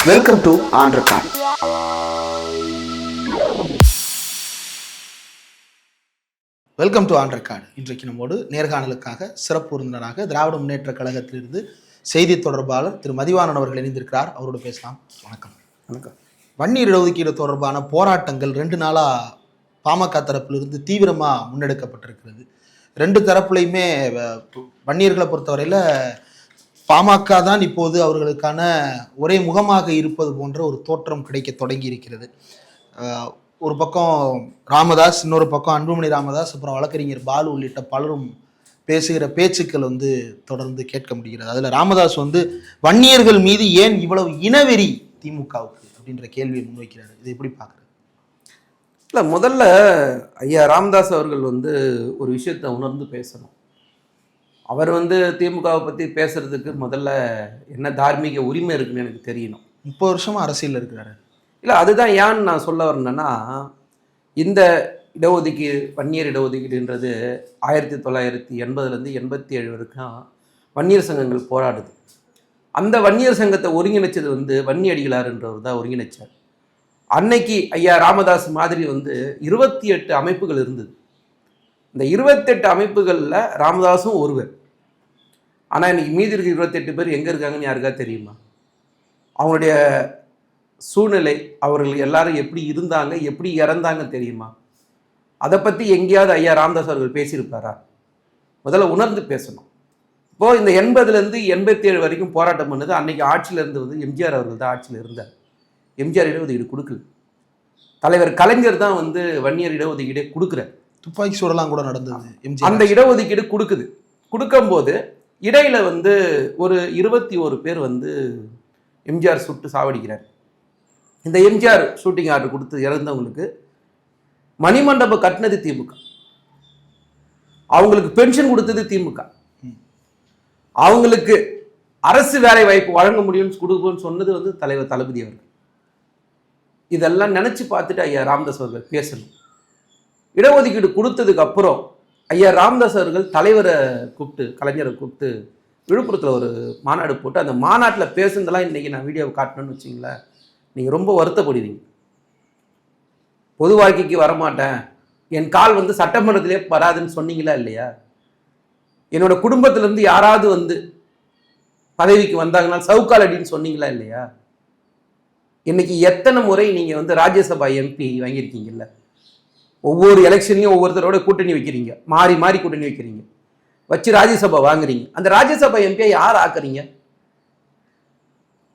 Welcome to on record. Welcome to on record. இன்றைக்கு நம்மோடு நேர்காணலுக்காக சிறப்பு விருந்தினராக திராவிட முன்னேற்ற கழகத்திலிருந்து செய்தி தொடர்பாளர் திரு மதிவாணன் அவர்கள் இணைந்திருக்கிறார். அவரோடு பேசலாம். வணக்கம். வணக்கம். வன்னியர் இடஒதுக்கீடு தொடர்பான போராட்டங்கள் 2 நாளாக பாமக தரப்பிலிருந்து தீவிரமாக முன்னெடுக்கப்பட்டிருக்கிறது. 2 தரப்புலையுமே வன்னியர்களை பொறுத்தவரையில் பாமக தான் இப்போது அவர்களுக்கான ஒரே முகமாக இருப்பது போன்ற ஒரு தோற்றம் கிடைக்க தொடங்கி இருக்கிறது. ஒரு பக்கம் ராமதாஸ், இன்னொரு பக்கம் அன்புமணி ராமதாஸ், அப்புறம் வழக்கறிஞர் பாலு உள்ளிட்ட பலரும் பேசுகிற பேச்சுக்கள் தொடர்ந்து கேட்க முடிகிறது. அதில் ராமதாஸ் வன்னியர்கள் மீது ஏன் இவ்வளவு இனவெறி திமுகவுக்கு அப்படின்ற கேள்வியை முன்வைக்கிறாரு. இதை எப்படி பார்க்குறது? இல்லை, முதல்ல ஐயா ராமதாஸ் அவர்கள் ஒரு விஷயத்தை உணர்ந்து பேசணும். அவர் திமுகவை பற்றி பேசுறதுக்கு முதல்ல என்ன தார்மீக உரிமை இருக்குன்னு எனக்கு தெரியணும். 30 வருஷமா அரசியல் இருக்கிறாரு. இல்லை, அதுதான் ஏன்னு நான் சொல்ல வரேன்னா, இந்த இடஒதுக்கீடு, வன்னியர் இடஒதுக்கீடுன்றது 1980 87 வரைக்கும் வன்னியர் சங்கங்கள் போராடுது. அந்த வன்னியர் சங்கத்தை ஒருங்கிணைச்சது வன்னி அடிகளார்ன்றவர் தான் ஒருங்கிணைச்சார். அன்னைக்கு ஐயா ராமதாஸ் மாதிரி 28 அமைப்புகள் இருந்தது. இந்த 28 அமைப்புகளில் ராமதாஸும் ஒருவர். ஆனால் இன்னைக்கு மீதி இருக்க 28 பேர் எங்கே இருக்காங்கன்னு யாருக்கா தெரியுமா? அவங்களுடைய சூழ்நிலை, அவர்கள் எல்லாரும் எப்படி இருந்தாங்க, எப்படி இறந்தாங்க தெரியுமா? அதை பற்றி எங்கேயாவது ஐயா ராமதாஸ் அவர்கள் பேசியிருப்பாரா? முதல்ல உணர்ந்து பேசணும். இப்போது இந்த 80லேருந்து 87 வரைக்கும் போராட்டம் பண்ணது அன்னைக்கு ஆட்சியில் இருந்தது எம்ஜிஆர் அவர்கள் தான் ஆட்சியில் இருந்தார். எம்ஜிஆர் இடஒதுக்கீடு கொடுக்கல. தலைவர் கலைஞர் தான் வன்னியர் இடஒதுக்கீடே கொடுக்குறார். துப்பாக்கி சூடெல்லாம் கூட நடந்தது. அந்த இடஒதுக்கீடு கொடுக்கும்போது இடையில ஒரு 21 பேர் எம்ஜிஆர் சுட்டு சாவடிக்கிறார். இந்த எம்ஜிஆர் ஷூட்டிங் ஆர்டர் கொடுத்து இறந்தவங்களுக்கு மணிமண்டபம் கட்டினது திமுக, அவங்களுக்கு பென்ஷன் கொடுத்தது திமுக, அவங்களுக்கு அரசு வேலை வாய்ப்பு வழங்க முடியும்னு கொடுக்கும்னு சொன்னது தலைவர் தளபதி அவர்கள். இதெல்லாம் நினைச்சு பார்த்துட்டு ஐயா ராமதாஸ் அவர்கள் பேசணும். இடஒதுக்கீடு கொடுத்ததுக்கு அப்புறம் ஐயா ராமதாஸ் அவர்கள் தலைவரை கூப்பிட்டு, கலைஞரை கூப்பிட்டு விழுப்புரத்தில் ஒரு மாநாடு போட்டு அந்த மாநாட்டில் பேசுனதெல்லாம் இன்றைக்கி நான் வீடியோவை காட்டணும்னு வச்சிங்களேன், நீங்கள் ரொம்ப வருத்தப்படுவீங்க. பொது வாழ்க்கைக்கு வரமாட்டேன், என் கால் சட்டமன்றத்திலே வராதுன்னு சொன்னீங்களா இல்லையா? என்னோட குடும்பத்திலேருந்து யாராவது பதவிக்கு வந்தாங்கன்னா சவுக்கால் அடின்னு சொன்னீங்களா இல்லையா? இன்னைக்கு எத்தனை முறை நீங்கள் ராஜ்யசபா எம்பி வாங்கியிருக்கீங்கல்ல? ஒவ்வொரு எலெக்ஷன்லையும் ஒவ்வொருத்தரோட கூட்டணி வைக்கிறீங்க, மாறி மாறி கூட்டணி வைக்கிறீங்க, வச்சு ராஜ்யசபா வாங்குறீங்க. அந்த ராஜ்யசபா எம்பியை யார் ஆக்குறீங்க?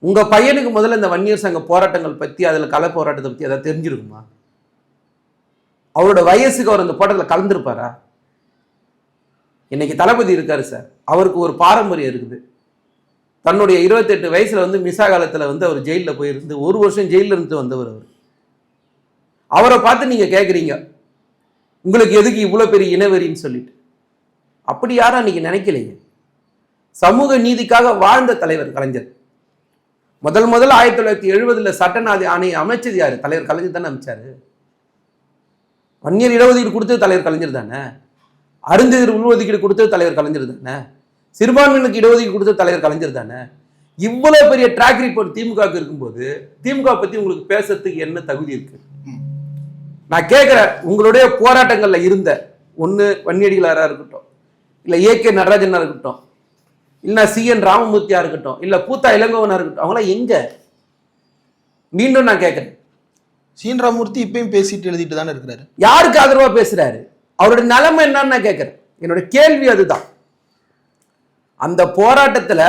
உங்க பையனுக்கு முதல்ல இந்த வன்னியர் சங்க போராட்டங்கள் பற்றி, அதில் கள போராட்டத்தை பற்றி ஏதாவது தெரிஞ்சிருக்குமா? அவரோட வயசுக்கு அவர் அந்த போராட்டத்தில் கலந்துருப்பாரா? இன்னைக்கு தளபதி இருக்காரு சார், அவருக்கு ஒரு பாரம்பரியம் இருக்குது. தன்னுடைய 28 வயசுல மிசா காலத்தில் அவர் ஜெயிலில் போயிருந்து 1 வருஷம் ஜெயிலில் இருந்து வந்தவர். அவரை பார்த்து நீங்க கேட்குறீங்க, உங்களுக்கு எதுக்கு இவ்வளோ பெரிய இனவெறின்னு சொல்லிட்டு. அப்படி யாரும் அன்னைக்கு நினைக்கலையே. சமூக நீதிக்காக வாழ்ந்த தலைவர் கலைஞர். முதல் 1970 சட்டநாதி ஆணையை அமைச்சது யாரு? தலைவர் கலைஞர் தானே அமைச்சாரு. வன்னியர் இடஒதுக்கீடு கொடுத்தது தலைவர் கலைஞர் தானே. அருந்ததியர் உள்ஒதுக்கீடு கொடுத்தது தலைவர் கலைஞர் தானே. சிறுபான்மையினருக்கு இடஒதுக்கீடு கொடுத்தது தலைவர் கலைஞர் தானே. இவ்வளவு பெரிய ட்ராக் ரிப்போர்ட் திமுகவுக்கு இருக்கும்போது திமுக பத்தி உங்களுக்கு பேசுறதுக்கு என்ன தகுதி இருக்கு? நான் கேட்கிறேன், உங்களுடைய போராட்டங்கள்ல இருந்த ஒன்று வன்னியடிகளாரா இருக்கட்டும், இல்லை ஏகே நடராஜனா இருக்கட்டும், இல்லைன்னா CN ராமமூர்த்தியா இருக்கட்டும், இல்லை பூத்தா இளங்கோவனா இருக்கட்டும், அவங்களாம் எங்க? மீண்டும் நான் கேட்கிறேன், CN ராமமூர்த்தி இப்பயும் பேசிட்டு எழுதிட்டு தானே இருக்கிறாரு. யாருக்கு ஆதரவா பேசுறாரு? அவருடைய நிலைமை என்னன்னு நான் கேட்கிறேன். என்னோட கேள்வி அதுதான். அந்த போராட்டத்துல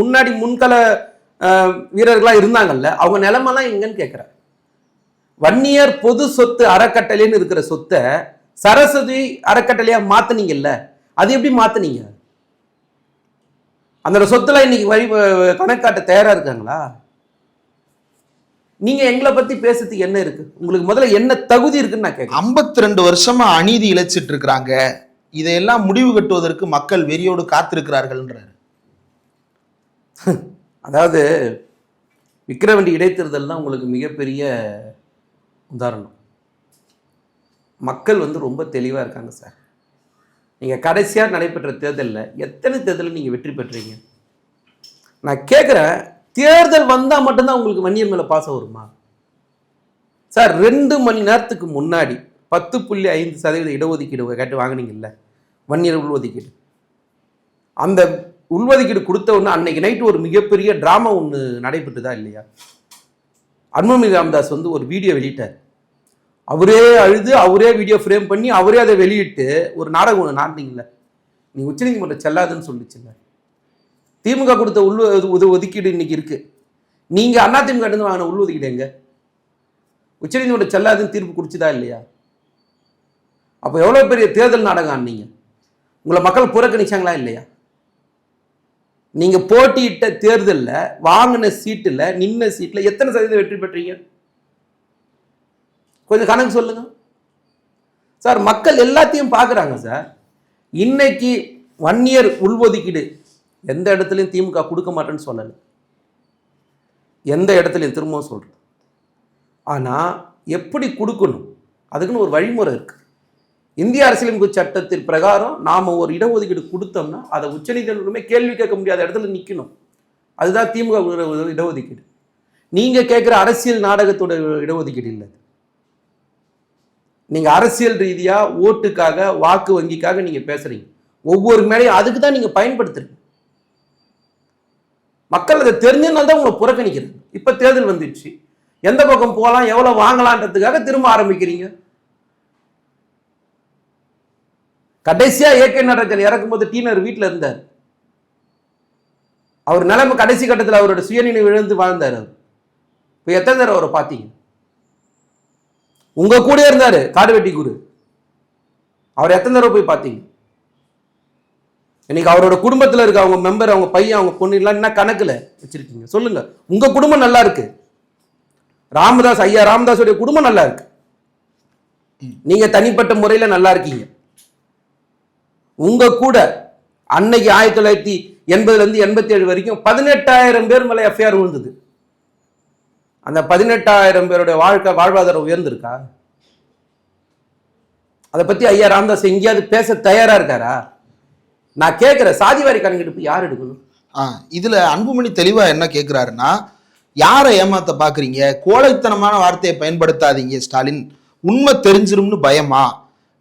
முன்னாடி முன்கள வீரர்களா இருந்தாங்கல்ல, அவங்க நிலைமைலாம் எங்கன்னு கேட்கிறேன். வன்னியர் பொது சொத்து அறக்கட்டளைன்னு இருக்கிற சொத்தை சரஸ்வதி அறக்கட்டளையா மாத்தினீங்கல்ல, அது எப்படி மாத்தினீங்க? அந்த சொத்துல இன்னைக்கு கணக்காட்ட தயாரா இருக்காங்களா? நீங்க எங்களை பத்தி பேசுறதுக்கு என்ன இருக்கு? உங்களுக்கு முதல்ல என்ன தகுதி இருக்குன்னு நான் கேட்கிறேன். 52 வருஷமா அநீதி இழைச்சிட்டு இருக்கிறாங்க, இதையெல்லாம் முடிவு கட்டுவதற்கு மக்கள் வெறியோடு காத்திருக்கிறார்கள்ன்றாரு. அதாவது விக்கிரவாண்டி இடைத்தேர்தல் தான் உங்களுக்கு மிகப்பெரிய உதாரணம். மக்கள் ரொம்ப தெளிவாக இருக்காங்க சார். நீங்கள் கடைசியாக நடைபெற்ற தேர்தலில் எத்தனை தேர்தலில் நீங்கள் வெற்றி பெற்றீங்க? நான் கேட்குறேன், தேர்தல் வந்தா மட்டும்தான் உங்களுக்கு வன்னியர் மேல பாசம் வருமா சார்? 2 மணி நேரத்துக்கு முன்னாடி 10.5% இடஒதுக்கீடு கேட்டு வாங்கினீங்கல்ல, வன்னியர் உள்ஒதுக்கீடு. அந்த உள்ஒதுக்கீடு கொடுத்த உடனே அன்னைக்கு நைட்டு ஒரு மிகப்பெரிய டிராமா ஒன்று நடைபெற்றுதா இல்லையா? அன்புமணி ராமதாஸ் வந்து ஒரு வீடியோ வெளியிட்டார். அவரே அழுது அவரே வீடியோ ஃப்ரேம் பண்ணி அவரே அதை வெளியிட்டு ஒரு நாடகம் ஒன்று நாட்டினீங்களே, நீ உச்சநீதிமன்றம் செல்லாதுன்னு சொல்லிச்சுங்க. திமுக கொடுத்த ஒதுக்கீடு இன்னைக்கு இருக்கு. நீங்க அதிமுக இருந்து வாங்கின உள்ஒதுக்கீடு எங்க? உச்சநீதிமன்றம் செல்லாதுன்னு தீர்ப்பு குடிச்சுதா இல்லையா? அப்போ எவ்வளோ பெரிய தேர்தல் நாடகம் ஆனீங்க? உங்களை மக்கள் புறக்கணிச்சாங்களா இல்லையா? நீங்க போட்டியிட்ட தேர்தலில் வாங்கின சீட்டில் நின்ன சீட்டில் எத்தனை சதவீதம் வெற்றி பெற்றீங்க? கொஞ்சம் கணக்கு சொல்லுங்க சார். மக்கள் எல்லாத்தையும் பார்க்குறாங்க சார். இன்னைக்கு வன்னியர் உள்ஒதுக்கீடு எந்த இடத்துலையும் திமுக கொடுக்க மாட்டேன்னு சொல்லலை, எந்த இடத்துலையும் திரும்பவும் சொல்கிறேன். ஆனால் எப்படி கொடுக்கணும் அதுக்குன்னு ஒரு வழிமுறை இருக்குது. இந்திய அரசியலமைப்பு சட்டத்தின் பிரகாரம் நாம் ஒரு இடஒதுக்கீடு கொடுத்தோம்னா அதை உச்சநீதிமன்றமே கேள்வி கேட்க முடியாத இடத்துல நிற்கணும். அதுதான் திமுக இடஒதுக்கீடு. நீங்கள் கேட்குற அரசியல் நாடகத்தோட இடஒதுக்கீடு இல்லை. நீங்கள் அரசியல் ரீதியாக ஓட்டுக்காக வாக்கு வங்கிக்காக நீங்கள் பேசுகிறீங்க. ஒவ்வொரு மேலையும் அதுக்கு தான் நீங்கள் பயன்படுத்துறீங்க. மக்கள் அதை தெரிஞ்சதுனால தான் உங்களை புறக்கணிக்கிறது. இப்போ தேர்தல் வந்துடுச்சு, எந்த பக்கம் போகலாம் எவ்வளோ வாங்கலான்றதுக்காக திரும்ப ஆரம்பிக்கிறீங்க. கடைசியாக ஏகே நடராஜன் இறக்கும்போது டீனர் வீட்டில் இருந்தார். அவர் நிலைமை கடைசி கட்டத்தில் அவரோட சுயநினைவு இழந்து வாழ்ந்தார். அவர் இப்போ எத்தனை தடவை அவரை பார்த்தீங்க? உங்க கூட இருந்தாரு காடுவெட்டி குரு, அவர் எத்தனை தடவை போய் பார்த்தீங்க? இன்னைக்கு அவரோட குடும்பத்தில் இருக்க அவங்க மெம்பர், அவங்க பையன், அவங்க பொண்ணு எல்லாம் என்ன கணக்குல வச்சிருக்கீங்க சொல்லுங்க. உங்க குடும்பம் நல்லா இருக்கு, ராமதாஸ் ஐயா ராமதாஸுடைய குடும்பம் நல்லா இருக்கு, நீங்க தனிப்பட்ட முறையில நல்லா இருக்கீங்க. உங்க கூட அன்னைக்கு 1980 87 வரைக்கும் 18,000 பேர் மேல எஃப்ஐஆர் விழுந்தது. அந்த 18,000 பேருடைய வாழ்வாதாரம் உயர்ந்திருக்கா? அதை பத்தி ஐயா ராமதாஸ் எங்கேயாவது பேச தயாரா இருக்காரா? நான் கேட்கிற சாதிவாரி கணக்கெடுப்பு யார் எடுக்கணும்? இதுல அன்புமணி தெளிவா என்ன கேட்கிறாருன்னா, யாரை ஏமாத்த பாக்குறீங்க? கோழைத்தனமான வார்த்தையை பயன்படுத்தாதீங்க ஸ்டாலின், உண்மை தெரிஞ்சிரும்னு பயமா?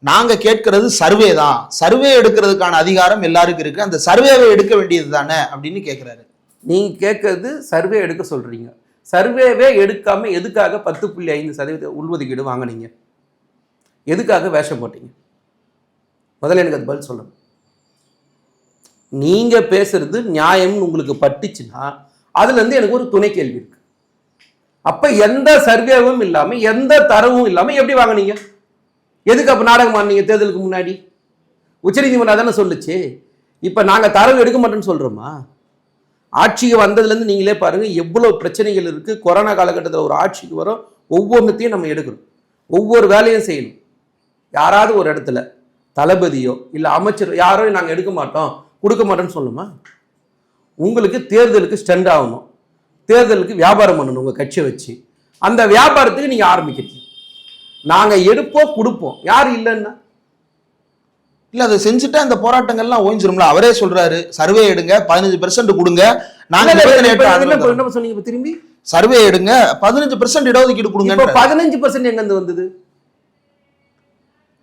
நாங்க கேட்கறது சர்வே தான், சர்வே எடுக்கிறதுக்கான அதிகாரம் எல்லாருக்கும் இருக்கு, அந்த சர்வேவை எடுக்க வேண்டியது தானே அப்படின்னு கேட்கிறாரு. நீங்க கேட்கறது சர்வே எடுக்க சொல்றீங்க, சர்வேவே எடுக்காம எதுக்காக 10.5% உள்ஒதுக்கீடு வாங்கினீங்க? எதுக்காக வேஷம் போட்டீங்க? முதல்ல எனக்கு அது பதில் சொல்லணும். நீங்க பேசுறது நியாயம்னு உங்களுக்கு பட்டுச்சுன்னா அதுல இருந்து எனக்கு ஒரு துணை கேள்வி இருக்கு. அப்ப எந்த சர்வேவும் இல்லாம எந்த தரவும் இல்லாம எப்படி வாங்கினீங்க? எதுக்கு அப்ப நாடகம் ஆனீங்க? தேர்தலுக்கு முன்னாடி உச்சநீதிமன்றம் தானே சொல்லுச்சு. இப்ப நாங்க தரவு எடுக்க மாட்டோம்னு சொல்றோமா? ஆட்சிக்கு வந்ததுலேருந்து நீங்களே பாருங்க எவ்வளவு பிரச்சனைகள் இருக்கு. கொரோனா காலகட்டத்தில் ஒரு ஆட்சிக்கு வரும், ஒவ்வொன்றுத்தையும் நம்ம எடுக்கணும், ஒவ்வொரு வேலையும் செய்யணும். யாராவது ஒரு இடத்துல தளபதியோ இல்லை அமைச்சர் யாரோ நாங்கள் எடுக்க மாட்டோம் கொடுக்க மாட்டோம்னு சொல்லுமா? உங்களுக்கு தேர்தலுக்கு ஸ்டெண்ட் ஆகணும், தேர்தலுக்கு வியாபாரம் பண்ணணும் உங்கள் கட்சியை வச்சு. அந்த வியாபாரத்துக்கு நீங்கள் ஆரம்பிக்கிறீங்க. நாங்கள் எடுப்போம் கொடுப்போம், யார் இல்லைன்னா இல்ல அதை செஞ்சுட்டா அந்த போராட்டங்கள்லாம் ஓய்ஞ்சிரும்ல. அவரே சொல்றாரு சர்வே எடுங்க 15% கொடுங்க, நாங்க என்ன சொன்னீங்க? திரும்பி சர்வே எடுங்க 15% இடஒதுக்கீடு கொடுங்க. 15% எங்க இருந்து வந்தது?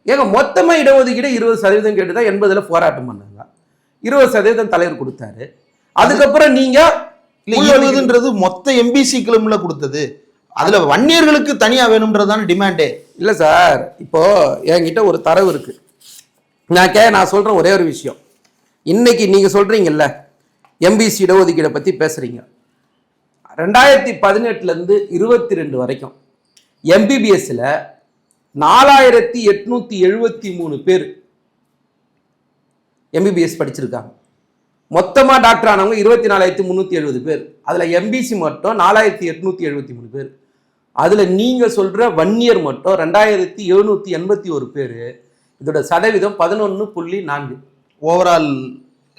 ஏங்க மொத்தமா இடஒதுக்கீடு 20% கேட்டுதான் 80ல போராட்டம் பண்ணாங்க. 20% தலைவர் கொடுத்தாரு. அதுக்கப்புறம் நீங்க 20ன்றது மொத்த எம்பிசி கிளம்ல கொடுத்தது, அதுல வன்னியர்களுக்கு தனியா வேணும்ன்றதான டிமாண்டே இல்ல சார். இப்போ என்கிட்ட ஒரு தரவு இருக்கு, நான் சொல்றேன் ஒரே ஒரு விஷயம். இன்னைக்கு நீங்க சொல்றீங்கல்ல எம்பிசி இடஒதுக்கீடை பத்தி பேசுறீங்க. 2018 இருந்து 22 வரைக்கும் எம்பிபிஎஸ்ல 4873 பேர் எம்பிபிஎஸ் படிச்சிருக்காங்க. மொத்தமா டாக்டர் ஆனவங்க 24,370 பேர். அதுல எம்பிசி மட்டும் 4,873 பேர். அதுல நீங்க சொல்ற வன்னியர் மட்டும் 2,781 பேர். இதோட சதவீதம் 11.4 ஓவரால்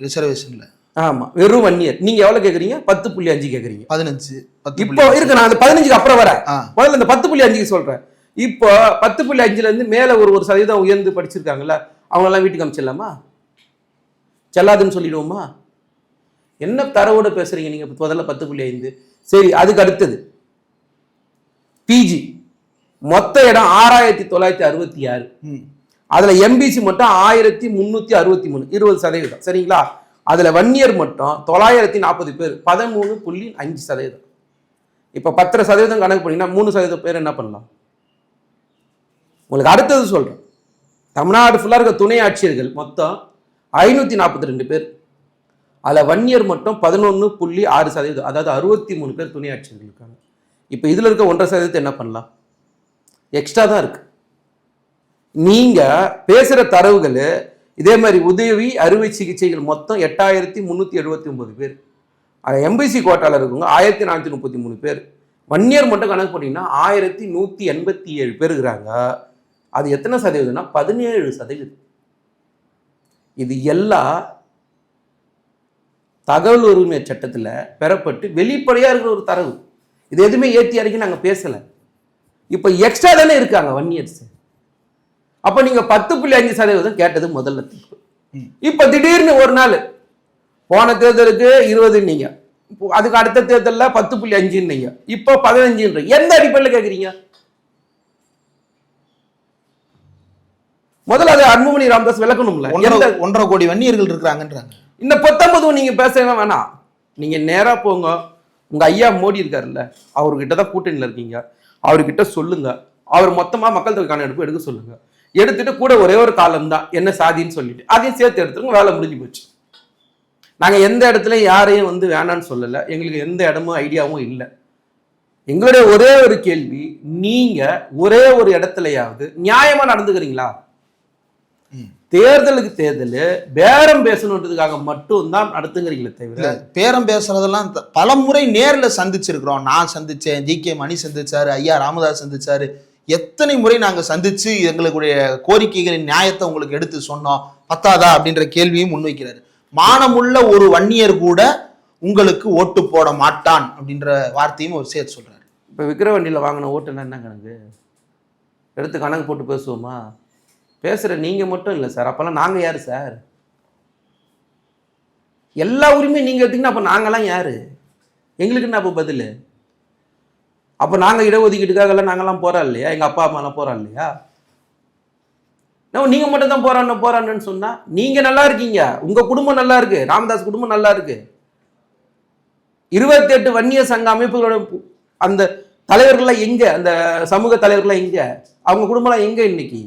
ரிசர்வேஷன்ல. ஆமா, வெறும் வன்னியர். நீங்க எவ்வளவு கேக்குறீங்க? 10.5 கேக்குறீங்க. 15 இப்போ இருக்கு. நான் அந்த 15க்கு அப்புறம் வரேன். முதல்ல இந்த 10.5 சொல்றேன். இப்போ 10.5ல இருந்து மேல ஒரு சதவீதம் உயர்ந்து படிச்சிருக்காங்கல்ல, அவங்க எல்லாம் வீட்டுக்கு அனுப்பிச்சிடலாமா? செல்லாதுன்னு சொல்லிடுவோமா? என்ன தரவோட பேசுறீங்க நீங்க? முதல்ல 10.5. சரி, அதுக்கு அடுத்தது பிஜி மொத்த இடம் 6966. அதுல எம்பிசி மட்டும் 1363, 20%. சரிங்களா? அதுல வன்னியர் மட்டும் 940 பேர், 13.5%. இப்ப 10% கணக்கு பண்ணீங்கன்னா 3% பேர் என்ன பண்ணலாம்? உங்களுக்கு அடுத்தது சொல்றேன். தமிழ்நாடு ஃபுல்லா இருக்க துணை ஆட்சியர்கள் மொத்தம் 542 பேர். அதுல வன்னியர் மட்டும் 11.6%, அதாவது 63 பேர் துணை ஆட்சியர்கள் இருக்காங்க. இப்ப இதுல இருக்க 1.5% என்ன பண்ணலாம்? எக்ஸ்ட்ரா தான் இருக்கு. நீங்க பேசுற தரவுகள் இதே மாதிரி உதவி அறுவை சிகிச்சைகள் மொத்தம் 8379 பேர். எம்பிசி கோட்டால இருக்கவங்க 1433 பேர். வன்னியர் மட்டும் கணக்கு பண்ணீங்கன்னா 1187 பேர் இருக்கிறாங்க. அது எத்தனை சதவீதம்னா 17%. இது எல்லாம் தகவல் உரிமை சட்டத்தில் பெறப்பட்டு வெளிப்படையா இருக்கிற ஒரு தரவு. இது எதுவுமே ஏற்றி அறிக்கை நாங்கள் பேசல. இப்போ எக்ஸ்ட்ரா தானே இருக்காங்க வன்னியர்ஸ். அப்போ நீங்க 10.5% கேட்டது முதல்ல தீர்ப்பு. இப்போ திடீர்னு ஒரு நாள் போன தேர்தலுக்கு 20 நீங்க, அதுக்கு அடுத்த தேர்தலில் 10.5 நீங்க, இப்போ 15. எந்த அடிப்படையில் கேட்குறீங்க? முதல்ல அது அன்புமணி ராமதாஸ் விளக்கணும்ல. 1.5 கோடி வன்னியர்கள் இருக்கிறாங்கன்றாங்க. இந்த 19 நீங்க பேசவே வேணாம். நீங்க நேரா போங்க. உங்க ஐயா மோடி இருக்காருல்ல, அவர்கிட்ட தான் கூட்டணியில் இருக்கீங்க. அவர்கிட்ட சொல்லுங்க. அவர் மொத்தமா மக்கள் தொகை கணக்கெடுப்பு எடுக்க சொல்லுங்க. எடுத்துட்டு கூட ஒரே ஒரு காலம் தான் என்ன சாதின்னு சொல்லிட்டு அதையும் சேர்த்து எடுத்துருங்க. வேலை முடிஞ்சு போச்சு. நாங்க எந்த இடத்துல யாரையும் வந்து வேணான்னு சொல்லல. எங்களுக்கு எந்த இடமும் ஐடியாவும் இல்லை. எங்களுடைய ஒரே ஒரு கேள்வி, நீங்க ஒரே ஒரு இடத்துலயாவது நியாயமா நடந்துக்கிறீங்களா? தேர்தலுக்கு தேர்தல் பேரம் பேசணுன்றதுக்காக மட்டும்தான் நடத்துங்கிறீங்களே தவிர, பேரம் பேசுறதெல்லாம் பல முறை நேரில் சந்திச்சிருக்கிறோம். நான் சந்திச்சேன், ஜி.கே. மணி சந்திச்சாரு, ஐயா ராமதாஸ் சந்திச்சாரு. எத்தனை முறை நாங்கள் சந்திச்சு எங்களுடைய கோரிக்கைகளின் நியாயத்தை உங்களுக்கு எடுத்து சொன்னோம். பத்தாதா அப்படின்ற கேள்வியும் முன்வைக்கிறாரு. மானமுள்ள ஒரு வன்னியர் கூட உங்களுக்கு ஓட்டு போட மாட்டான் அப்படின்ற வார்த்தையும் ஒரு சேர்த்து சொல்றாரு. இப்போ விக்கிரவண்டியில் வாங்கின ஓட்டுன்னா என்ன கணக்கு? எடுத்து கணக்கு போட்டு பேசுவோமா? பேசுகிற நீங்கள் மட்டும் இல்லை சார். அப்போல்லாம் நாங்கள் யார் சார்? எல்லா உரிமையும் நீங்கள் எடுத்தீங்கன்னா அப்போ நாங்களாம் யார்? எங்களுக்கு என்ன அப்போ பதில்? அப்போ நாங்கள் இடஒதுக்கீட்டுக்காகலாம் நாங்கள்லாம் போகிறோம் இல்லையா? எங்கள் அப்பா அம்மாலாம் போகிறோம் இல்லையா? நீங்கள் மட்டும் தான் போராடணும்னு சொன்னால் நீங்கள் நல்லா இருக்கீங்க, உங்கள் குடும்பம் நல்லா இருக்கு, ராமதாஸ் குடும்பம் நல்லா இருக்கு. 28 வன்னியர் சங்க அமைப்புகளோட அந்த தலைவர்கள்லாம் எங்க? அந்த சமூக தலைவர்கள்லாம் எங்க? அவங்க குடும்பம்லாம் எங்க இன்னைக்கு?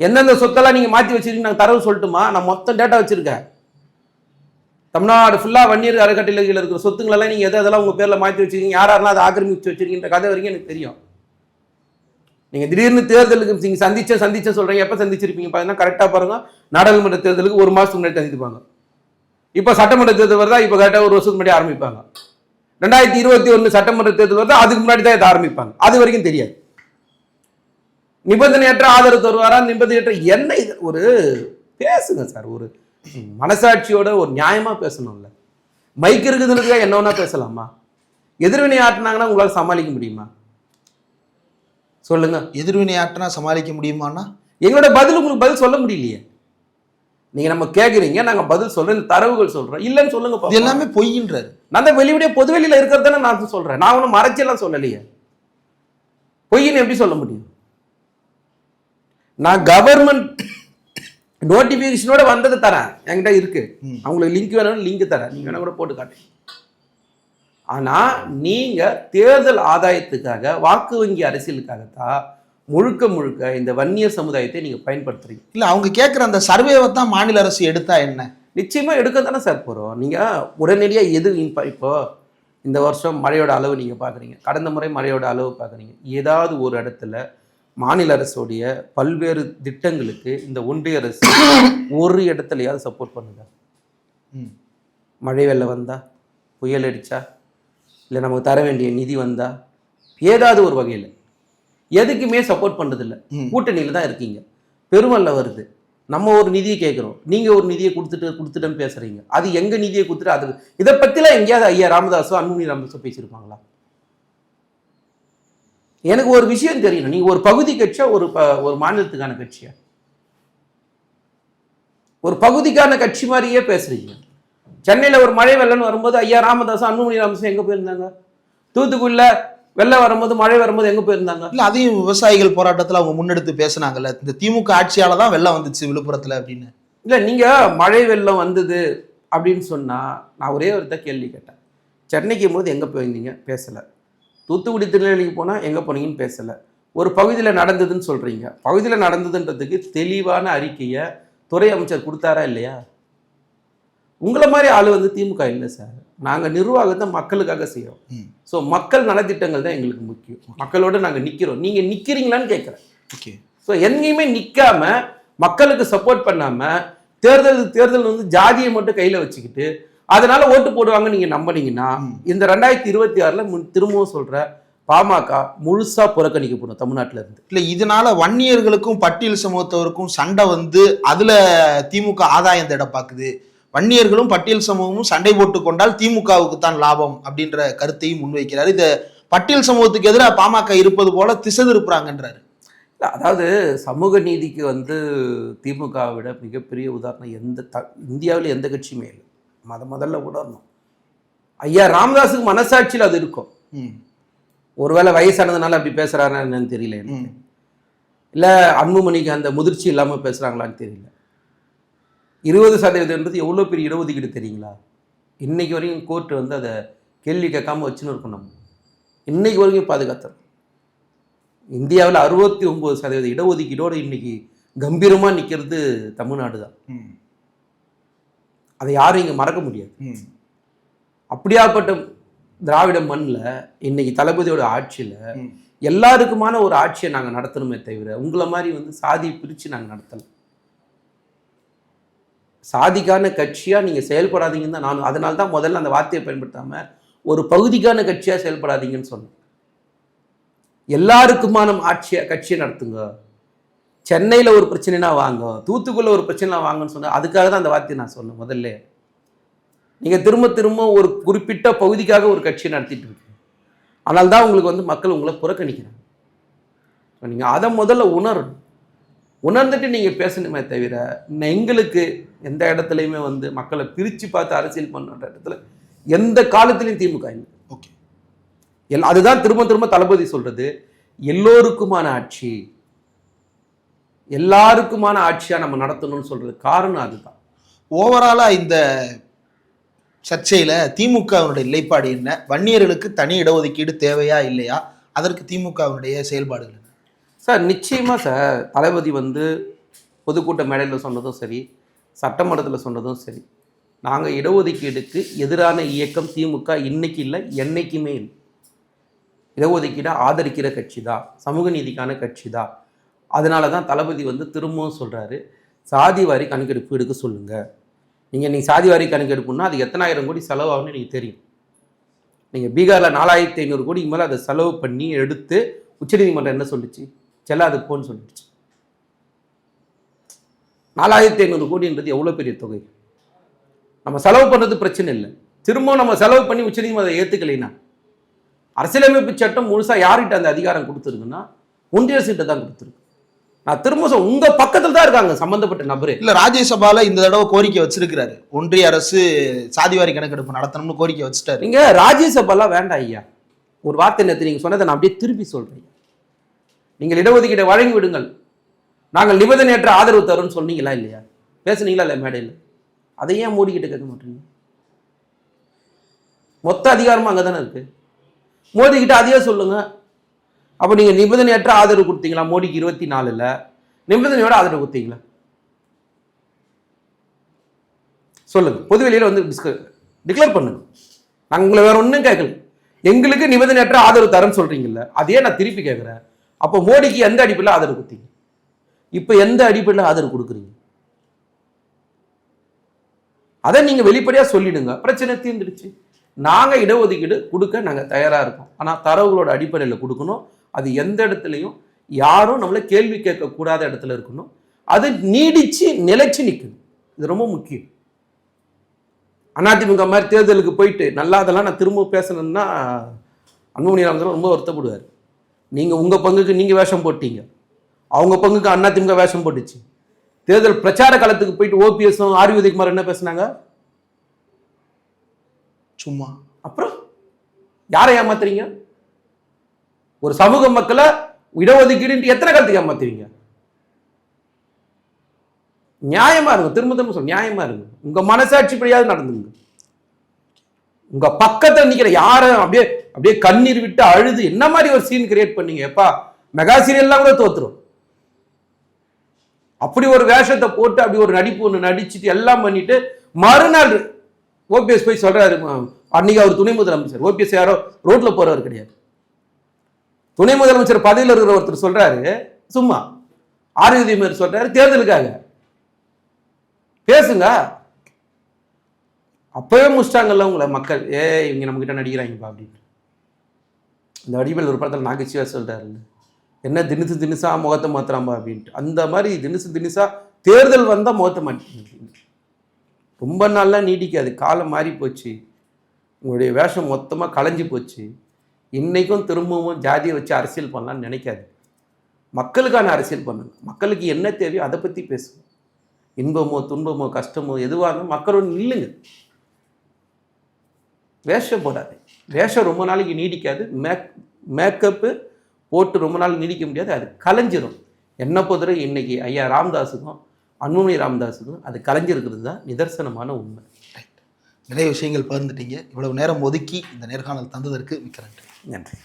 எந்தெந்த சொத்தெல்லாம் நீங்க மாற்றி வச்சிருக்கீங்க நான் தரவு சொல்லட்டுமா? நான் மொத்தம் டேட்டா வச்சிருக்கேன். தமிழ்நாடு ஃபுல்லா வன்னியர் அறக்கட்டளையில் இருக்கிற சொத்துங்களெல்லாம் நீங்க எதெல்லாம் உங்க பேர்ல மாற்றி வச்சிருக்கீங்க, யாரெல்லாம் அதை ஆக்கிரமிச்சு வச்சிருக்கீங்க கதை வரைக்கும் எனக்கு தெரியும். நீங்க திடீர்னு தேர்தலுக்கு நீங்க சந்திச்ச சொல்றீங்க. எப்ப சந்திச்சிருப்பீங்க பாத்தீங்கன்னா கரெக்டா பாருங்க, நாடாளுமன்ற தேர்தலுக்கு 1 மாசத்துக்கு முன்னாடி சந்திப்பாங்க. இப்ப சட்டமன்ற தேர்தல் வருதா, இப்ப கரெக்டா 1 வருஷத்துக்கு முன்னாடி ஆரம்பிப்பாங்க. 2021 சட்டமன்ற தேர்தல் வருதா, அதுக்கு முன்னாடி தான் இதை ஆரம்பிப்பாங்க. அது வரைக்கும் தெரியாது. நிபந்தனையற்ற ஆதரவு தருவாரா, நிபந்தனையற்ற என்ன? இது ஒரு பேசுங்க சார், ஒரு மனசாட்சியோட ஒரு நியாயமா பேசணும்ல. மைக் இருக்குதுன்னு என்ன வேணா பேசலாமா? எதிர்வினை ஆட்டினாங்கன்னா உங்களால சமாளிக்க முடியுமா? சொல்லுங்க. எதிர்வினை ஆட்டினா சமாளிக்க முடியுமானா எங்களோட பதில் உங்களுக்கு பதில் சொல்ல முடியலையே. நீங்க நம்ம கேட்குறீங்க, நாங்க பதில் சொல்றோம், தரவுகள் சொல்றோம். இல்லைன்னு சொல்லுங்க. இது எல்லாமே பொய்ன்றாரு. நான் தான் வெளிப்படையா பொதுவெளியில இருக்கிறதானே நான் சொல்றேன். நான் ஒன்றும் மறைச்செல்லாம் சொல்லலையே. பொய்ன்னு எப்படி சொல்ல முடியும்? நான் கவர்மெண்ட் நோட்டிபிகேஷனோட வந்தது தரேன், என்கிட்ட இருக்கு. அவங்களுக்கு லிங்க் வேணும், லிங்க் தரேன், நீங்க வேணா கூட போட்டு காட்டு. ஆனா நீங்க தேர்தல் ஆதாயத்துக்காக, வாக்கு வங்கி அரசியலுக்காகத்தான் முழுக்க இந்த வன்னியர் சமுதாயத்தை நீங்க பயன்படுத்துறீங்க. இல்ல அவங்க கேட்குற அந்த சர்வேவை தான் மாநில அரசு எடுத்தா என்ன? நிச்சயமா எடுக்க தானே சார் போறோம். நீங்க உடனடியா எது இப்போ இந்த வருஷம் மழையோட அளவு நீங்க பாக்குறீங்க, கடந்த முறை மழையோட அளவு பாக்குறீங்க. ஏதாவது ஒரு இடத்துல மாநில அரசுடைய பல்வேறு திட்டங்களுக்கு இந்த ஒன்றிய அரசு ஒரு இடத்துலையாவது சப்போர்ட் பண்ணுங்க. மழை வெள்ளம் வந்தா, புயல் அடிச்சா, இல்லை நமக்கு தர வேண்டிய நிதி வந்தா, ஏதாவது ஒரு வகையில் எதுக்குமே சப்போர்ட் பண்றதில்லை. கூட்டணியில தான் இருக்கீங்க. பெருமல்ல வருது, நம்ம ஒரு நிதியை கேட்குறோம், நீங்க ஒரு நிதியை கொடுத்துட்டேன்னு பேசுறீங்க. அது எங்க நிதியை கொடுத்துட்டு அது இதை பத்திலாம் எங்கேயாவது ஐயா ராமதாஸோ அன்புமணி ராமதாஸோ பேசியிருப்பாங்களா? எனக்கு ஒரு விஷயம் தெரியணும், நீங்க ஒரு பகுதி கட்சியா ஒரு மாநிலத்துக்கான கட்சியா? ஒரு பகுதிக்கான கட்சி மாதிரியே பேசுறீங்க. சென்னையில் ஒரு மழை வெள்ளம்னு வரும்போது ஐயா ராமதாஸ் அன்புமணி ராமதாஸ் எங்கே போயிருந்தாங்க? தூத்துக்குடியில் வெள்ளம் வரும்போது மழை வரும்போது எங்கே போயிருந்தாங்க? இல்லை, அதையும் விவசாயிகள் போராட்டத்தில் அவங்க முன்னெடுத்து பேசுனாங்கல்ல, இந்த திமுக ஆட்சியால தான் வெள்ளம் வந்துச்சு விழுப்புரத்தில் அப்படின்னு. இல்லை, நீங்கள் மழை வெள்ளம் வந்தது அப்படின்னு சொன்னால் நான் ஒரே ஒருத்த கேள்வி கேட்டேன். சென்னைக்கு போது எங்கே போயிருந்தீங்க? பேசலை. தூத்துக்குடி திருநெல்வேலிக்கு போனால் எங்கே போனீங்கன்னு பேசலை. ஒரு பகுதியில் நடந்ததுன்னு சொல்கிறீங்க. பகுதியில் நடந்ததுன்றதுக்கு தெளிவான அறிக்கையை துறை அமைச்சர் கொடுத்தாரா இல்லையா? உங்களை மாதிரி ஆள் வந்து திமுக இல்லை சார். நாங்கள் நிர்வாகத்தை மக்களுக்காக செய்கிறோம். ஸோ மக்கள் நலத்திட்டங்கள் தான் எங்களுக்கு முக்கியம். மக்களோடு நாங்கள் நிற்கிறோம். நீங்கள் நிற்கிறீங்களான்னு கேட்குறேன். ஓகே. ஸோ எங்கேயுமே நிற்காம மக்களுக்கு சப்போர்ட் பண்ணாமல் தேர்தல் வந்து ஜாதியை மட்டும் கையில் வச்சுக்கிட்டு அதனால ஓட்டு போடுவாங்க நீங்கள் நம்பினீங்கன்னா இந்த 2026 திரும்பவும் சொல்கிற பாமக முழுசா புறக்கணிக்கப்படும் தமிழ்நாட்டில் இருந்து. இல்லை, இதனால வன்னியர்களுக்கும் பட்டியல் சமூகத்தவருக்கும் சண்டை வந்து அதுல திமுக ஆதாயம் தேட பார்க்குது. வன்னியர்களும் பட்டியல் சமூகமும் சண்டை போட்டு கொண்டால் திமுகவுக்கு தான் லாபம் அப்படின்ற கருத்தையும் முன்வைக்கிறார். இந்த பட்டியல் சமூகத்துக்கு எதிராக பாமக இருப்பது போல திசை திருப்புறாங்கன்றாரு. அதாவது சமூக நீதிக்கு வந்து திமுகவை விட மிகப்பெரிய உதாரணம் இந்தியாவில் எந்த கட்சியுமே இல்லை. முதல்ல உணரணும். ஐயா ராமதாஸுக்கு மனசாட்சியில் அது இருக்கும். ஒருவேளை வயசானதுனால அப்படி பேசுறாருன்னு என்னன்னு தெரியல எனக்கு. இல்லை அன்புமணிக்கு அந்த முதிர்ச்சி இல்லாமல் பேசுகிறாங்களான்னு தெரியல. 20% எவ்வளோ பெரிய இடஒதுக்கீடு தெரியுங்களா? இன்னைக்கு வரைக்கும் கோர்ட்டு வந்து அதை கேள்வி கேட்காம வச்சுன்னு இருக்கணும். இன்னைக்கு வரைக்கும் பாதுகாத்தோம். இந்தியாவில் 69% இடஒதுக்கீடோடு இன்னைக்கு கம்பீரமாக நிற்கிறது தமிழ்நாடு தான். அதை யாரும் இங்கே மறக்க முடியாது. அப்படியாப்பட்ட திராவிட மண்ணில் இன்னைக்கு தளபதியோட ஆட்சியில் எல்லாருக்குமான ஒரு ஆட்சியை நாங்கள் நடத்தணுமே தவிர உங்களை மாதிரி வந்து சாதி பிரித்து நாங்கள் நடத்தலை. சாதிக்கான கட்சியாக நீங்கள் செயல்படாதீங்கன்னு தான் நான் அதனால தான் முதல்ல அந்த வார்த்தையை பயன்படுத்தாமல் ஒரு பகுதிக்கான கட்சியாக செயல்படாதீங்கன்னு சொன்னேன். எல்லாருக்குமான கட்சியை நடத்துங்க. சென்னையில் ஒரு பிரச்சனைனா வாங்க, தூத்துக்குள்ள ஒரு பிரச்சனை வாங்கன்னு சொன்னேன். அதுக்காக தான் அந்த வார்த்தையை நான் சொன்னேன் முதல்ல. நீங்கள் திரும்ப ஒரு குறிப்பிட்ட பகுதிக்காக ஒரு கட்சியை நடத்திட்டு இருக்கீங்க. ஆனால் தான் உங்களுக்கு வந்து மக்கள் உங்களை புறக்கணிக்கிறாங்க. நீங்கள் அதை முதல்ல உணர்ந்துட்டு நீங்கள் பேசணுமே தவிர எங்களுக்கு எந்த இடத்துலையுமே வந்து மக்களை பிரித்து பார்த்து அரசியல் பண்ணுற இடத்துல எந்த காலத்திலையும் திமுக இல்லை. ஓகே. அதுதான் திரும்ப தளபதி சொல்றது, எல்லோருக்குமான ஆட்சி, எல்லாருக்குமான ஆட்சியாக நம்ம நடத்தணும்னு சொல்றது காரணம் அதுதான். ஓவராலா இந்த சர்ச்சையில திமுகவினுடைய நிலைப்பாடு என்ன? வன்னியர்களுக்கு தனி இடஒதுக்கீடு தேவையா இல்லையா? அதற்கு திமுகவினுடைய செயல்பாடுகள் சார்? நிச்சயமாக சார், தளபதி வந்து பொதுக்கூட்ட மேடையில் சொன்னதும் சரி, சட்டமன்றத்தில் சொன்னதும் சரி, நாங்கள் இடஒதுக்கீடுக்கு எதிரான இயக்கம் திமுக இன்னைக்கு இல்லை, என்னைக்குமே இல்லை. இடஒதுக்கீடை ஆதரிக்கிற கட்சி தான், சமூக நீதிக்கான கட்சி தான். அதனால தான் தளபதி வந்து திரும்பவும் சொல்கிறாரு, சாதிவாரி கணக்கெடுப்பு எடுக்க சொல்லுங்கள். நீங்கள் சாதிவாரி கணக்கெடுப்புன்னா அது எத்தனாயிரம் கோடி செலவாகும்னு எனக்கு தெரியும். நீங்கள் பீகாரில் 4500 கோடிக்கு மேலே அதை செலவு பண்ணி எடுத்து உச்சநீதிமன்றம் என்ன சொல்லிச்சு? செல்லாது போன்னு சொல்லிடுச்சு. 4500 கோடின்றது எவ்வளோ பெரிய தொகை. நம்ம செலவு பண்ணுறது பிரச்சனை இல்லை, திரும்ப நம்ம செலவு பண்ணி உச்சநீதிமன்றம் ஏற்றுக்கலைன்னா அரசியலமைப்பு சட்டம் முழுசாக யார்கிட்ட அந்த அதிகாரம் கொடுத்துருக்குன்னா ஒன்றிய அரசுகிட்ட தான் கொடுத்துருக்கு. நான் திரும்ப உங்க பக்கத்தில் தான் இருக்காங்க சம்பந்தப்பட்ட நபரு. இல்ல, ராஜ்யசபால இந்த தடவை கோரிக்கை வச்சிருக்கிறாரு, ஒன்றிய அரசு சாதிவாரி கணக்கெடுப்பு நடத்தணும்னு கோரிக்கை வச்சுட்டாரு. நீங்க ராஜ்யசபாலாம் வேண்டாம் ஐயா. ஒரு வார்த்தை நேற்று நீங்க சொன்னதை நான் அப்படியே திருப்பி சொல்றேன். நீங்கள் இடஒதுக்கீட்டை வழங்கி விடுங்கள், நாங்கள் நிபந்தனையற்ற ஆதரவு தரோம்னு சொன்னீங்களா இல்லையா? பேசுனீங்களா இல்லை மேடையில்? அதை ஏன் மோடி கிட்ட கேட்க மாட்டீங்க? மொத்த அதிகாரமும் அங்கே தானே இருக்கு. மோடி கிட்ட அதையே சொல்லுங்க. அப்போ நீங்கள் நிபந்தனையற்ற ஆதரவு கொடுத்தீங்களா? மோடிக்கு 24ல் நிபந்தனையோட ஆதரவு கொடுத்தீங்களா? சொல்லுங்க. பொதுவெளியில் வந்து டிக்ளேர் பண்ணுங்க. நாங்கள் உங்களை வேற ஒன்றும் கேட்கல. எங்களுக்கு நிபந்தனையற்ற ஆதரவு தரேன்னு சொல்றீங்கல்ல, அதையே நான் திருப்பி கேட்குறேன். அப்போ மோடிக்கு எந்த அடிப்படையில் ஆதரவு கொடுத்தீங்க? இப்போ எந்த அடிப்படையில் ஆதரவு கொடுக்குறீங்க? அதை நீங்கள் வெளிப்படையாக சொல்லிடுங்க, பிரச்சனை தீர்ந்துடுச்சு. நாங்கள் இடஒதுக்கீடு கொடுக்க நாங்கள் தயாராக இருக்கோம், ஆனால் தரவுகளோட அடிப்படையில் கொடுக்கணும். அது எந்த இடத்துலையும் யாரும் நம்மளை கேள்வி கேட்கக்கூடாத இடத்துல இருக்கணும். அது நீடிச்சு நிலைச்சு நிற்கணும். இது ரொம்ப முக்கியம். அதிமுக மாதிரி தேர்தலுக்கு போயிட்டு நல்லா அதெல்லாம் நான் திரும்ப பேசணும்னா அன்புமணி ராமதாஸ் ரொம்ப வருத்தப்படுவார். நீங்கள் உங்கள் பங்குக்கு நீங்கள் வேஷம் போட்டீங்க, அவங்க பங்குக்கு அதிமுக வேஷம் போட்டுச்சு. தேர்தல் பிரச்சார காலத்துக்கு போயிட்டு ஓபிஎஸும் ஆர் உதயகுமார் என்ன பேசுனாங்க? சும்மா. அப்புறம் யாரை ஏமாத்துறீங்க? ஒரு சமூக மக்களை இடஒதுக்கீடு எத்தனை காலத்துக்கு ஏமாத்துவீங்க? நியாயமா இருக்கும். திரும்ப திரும்ப சொல்ல நியாயமா இருக்கும். உங்க மனசாட்சிப்படியாவது நடந்துங்க. உங்க பக்கத்துல நிக்கிற யாரும் அப்படியே அப்படியே கண்ணீர் விட்டு அழுது என்ன மாதிரி ஒரு சீன் கிரியேட் பண்ணீங்க? எப்பா மெகா சீரியல்லாம் கூட தோத்துரும். அப்படி ஒரு வேஷத்தை போட்டு அப்படி ஒரு நடிப்பு ஒன்று நடிச்சுட்டு எல்லாம் பண்ணிட்டு மறுநாள் ஓபிஎஸ் போய் சொல்றாரு, அன்னைக்கு அவர் துணை முதலமைச்சர், ஓபிஎஸ் யாரோ ரோட்ல போறவர் கிடையாது, துணை முதலமைச்சர் பதவியில் இருக்கிற ஒருத்தர் சொல்றாரு, சும்மா ஆர் உதயகுமார் சொல்றாரு தேர்தலுக்காக பேசுங்க. அப்பவே முடிச்சிட்டாங்கல்ல உங்களை மக்கள், இவங்க நம்ம கிட்ட நடிக்கிறாங்கப்பா அப்படின்னு. இந்த வடிவேல் ஒரு படத்தில் நாகச்சிவா சொல்றாரு, என்ன தினுசு தினுசா முகத்தை மாத்துறாம்பா அப்படின்ட்டு. அந்த மாதிரி தினுசு தினுசா தேர்தல் வந்தால் முகத்தை மாட்டி ரொம்ப நாளா நீடிக்காது. காலம் மாறி போச்சு. உங்களுடைய வேஷம் மொத்தமாக களைஞ்சி போச்சு. இன்னைக்கும் திரும்பவும் ஜாதியை வச்சு அரசியல் பண்ணலான்னு நினைக்காது. மக்களுக்கான அரசியல் பண்ணுங்க. மக்களுக்கு என்ன தேவையோ அதை பற்றி பேசுங்க. இன்பமோ துன்பமோ கஷ்டமோ எதுவாக இருந்தாலும் மக்களோட நில்லுங்க. வேஷம் போடாது. வேஷம் ரொம்ப நாளைக்கு நீடிக்காது. மேக்கப்பு போட்டு ரொம்ப நாள் நீடிக்க முடியாது. அது கலைஞ்சிரும். என்ன பொறுத்தவரை இன்னைக்கு ஐயா ராமதாஸுக்கும் அன்புமணி ராமதாஸுக்கும் அது கலைஞ்சிருக்கிறது தான் நிதர்சனமான உண்மை. நிறைய விஷயங்கள் பகிர்ந்துட்டீங்க. இவ்வளவு நேரம் ஒதுக்கி இந்த நேர்காணல் தந்ததற்கு மிக்க நன்றி. நன்றி.